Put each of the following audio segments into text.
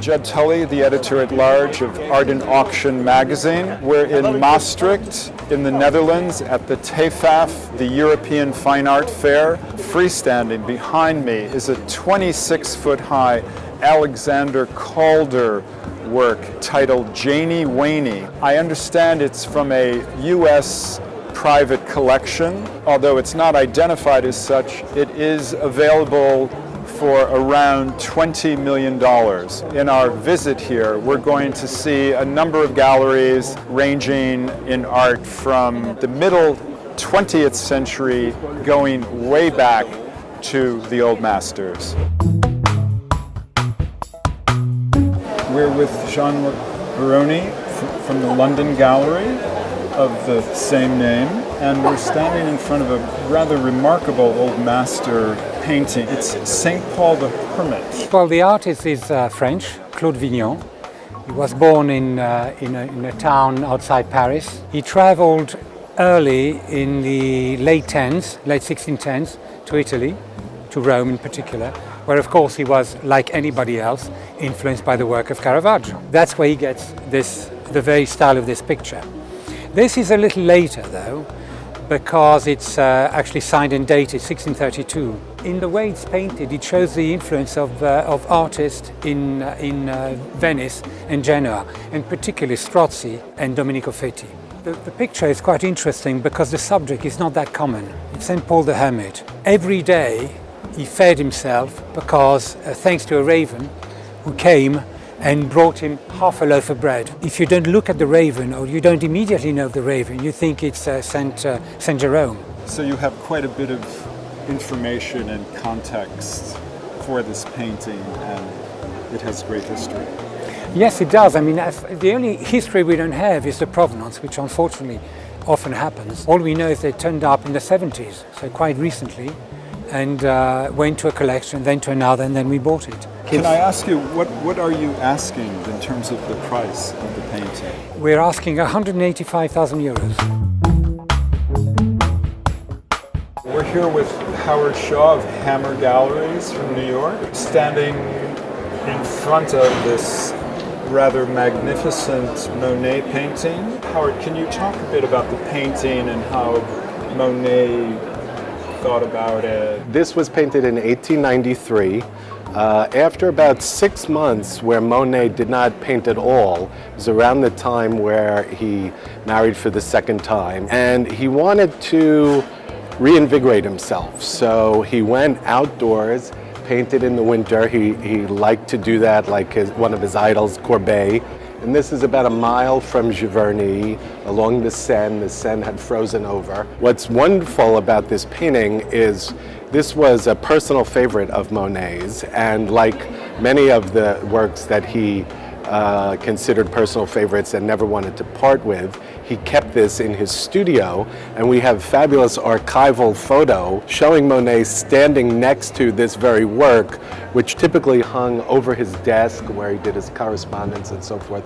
Judd Tully, the editor-at-large of Art+Auction magazine. We're in Maastricht, in the Netherlands, at the TEFAF, the European Fine Art Fair. Freestanding behind me is a 26-foot-high Alexander Calder work titled Janie Waney. I understand it's from a U.S. private collection. Although it's not identified as such, it is available for around $20 million. In our visit here, we're going to see a number of galleries ranging in art from the middle 20th century going way back to the old masters. We're with Jean-Luc Baroni from the London Gallery of the same name, and we're standing in front of a rather remarkable old master painting. It's St. Paul the Hermit. Well, the artist is French, Claude Vignon. He was born in a town outside Paris. He traveled early in the late 1610s, to Italy, to Rome in particular, where of course he was, like anybody else, influenced by the work of Caravaggio. That's where he gets the very style of this picture. This is a little later though, because it's actually signed and dated 1632. In the way it's painted, it shows the influence of artists in Venice and Genoa, and particularly Strozzi and Domenico Fetti. The picture is quite interesting because the subject is not that common. It's St. Paul the Hermit. Every day he fed himself because, thanks to a raven who came and brought him half a loaf of bread. If you don't look at the raven, or you don't immediately know the raven, you think it's Saint Jerome. So you have quite a bit of information and context for this painting, and it has great history. Yes, it does. I mean, the only history we don't have is the provenance, which unfortunately often happens. All we know is they turned up in the 70s, so quite recently, and went to a collection, then to another, and then we bought it. Can I ask you, what are you asking in terms of the price of the painting? We're asking 185,000 euros. We're here with Howard Shaw of Hammer Galleries from New York, standing in front of this rather magnificent Monet painting. Howard, can you talk a bit about the painting and how Monet thought about it? This was painted in 1893. After about 6 months where Monet did not paint at all, it was around the time where he married for the second time, and he wanted to reinvigorate himself. So he went outdoors, painted in the winter. He liked to do that like one of his idols, Courbet. And this is about a mile from Giverny, along the Seine. The Seine had frozen over. What's wonderful about this painting is this was a personal favorite of Monet's, and like many of the works that he considered personal favorites and never wanted to part with, he kept this in his studio, and we have fabulous archival photo showing Monet standing next to this very work, which typically hung over his desk where he did his correspondence and so forth.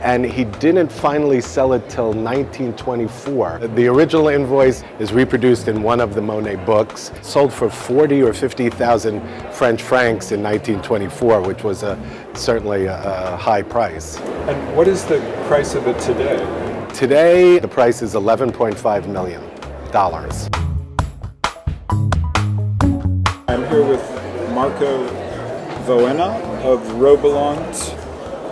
And he didn't finally sell it till 1924. The original invoice is reproduced in one of the Monet books, sold for 40 or 50,000 French francs in 1924, which was certainly a high price. And what is the price of it today? Today, the price is $11.5 million. I'm here with Marco Voena of Robelant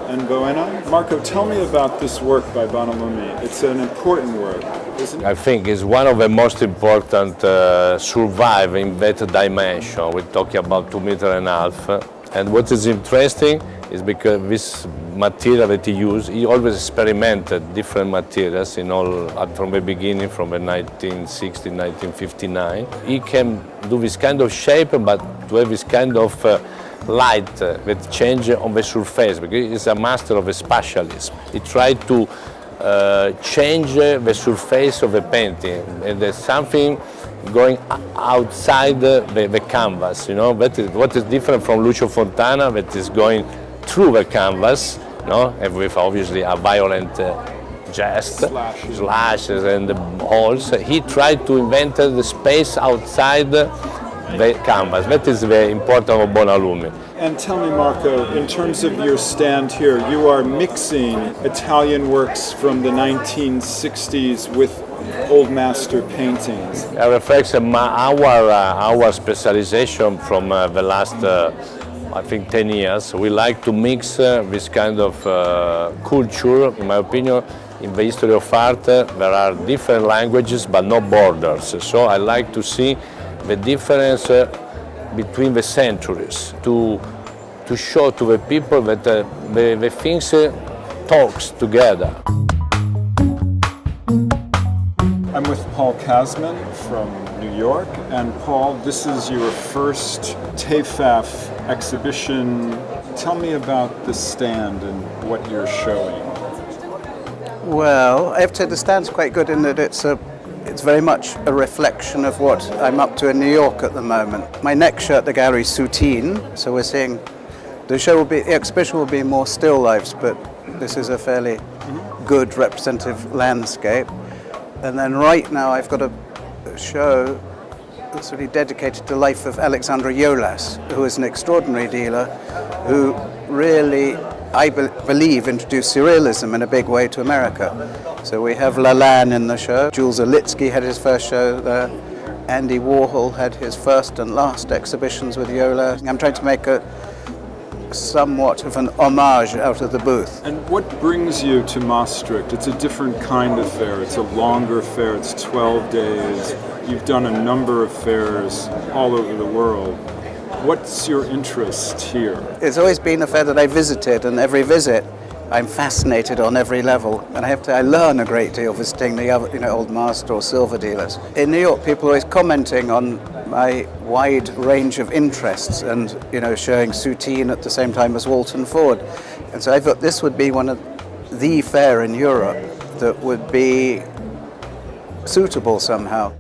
and Voena. Marco, tell me about this work by Bonanomi. It's an important work, isn't it? I think it's one of the most important survive in that dimension. We're talking about 2.5 meters. And what is interesting is because this material that he used, he always experimented different materials in all, from the beginning, from the 1960, 1959. He can do this kind of shape, but to have this kind of light that change on the surface, because he's a master of the spatialism. He tried to change the surface of the painting, and there's something going outside the canvas, you know. That is what is different from Lucio Fontana, that is going through the canvas, you know, and with obviously a violent jest, slashes and holes. He tried to invent the space outside canvas. That is very important of Bonanomi. And tell me, Marco, in terms of your stand here, you are mixing Italian works from the 1960s with old master paintings. It reflects our specialization from the last, I think, 10 years. We like to mix this kind of culture. In my opinion, in the history of art, there are different languages but no borders. So I like to see the difference between the centuries to show to the people that the things talks together. I'm with Paul Kasmin from New York, and Paul, this is your first TEFAF exhibition. Tell me about the stand and what you're showing. Well, I have to say the stand's quite good in that it's very much a reflection of what I'm up to in New York at the moment. My next show at the gallery is Soutine, so we're seeing the exhibition will be more still lifes, but this is a fairly good representative landscape. And then right now I've got a show that's really dedicated to the life of Alexandre Jolas, who is an extraordinary dealer who really, I believe, introduced surrealism in a big way to America. So we have Lalanne in the show. Jules Olitsky had his first show there. Andy Warhol had his first and last exhibitions with Jolas. I'm trying to make somewhat of an homage out of the booth. And what brings you to Maastricht? It's a different kind of fair. It's a longer fair. It's 12 days. You've done a number of fairs all over the world. What's your interest here? It's always been a fair that I visited, and every visit I'm fascinated on every level, and I learn a great deal visiting the other, old master or silver dealers. In New York, people are always commenting on my wide range of interests, and showing Soutine at the same time as Walton Ford, and so I thought this would be one of the fair in Europe that would be suitable somehow.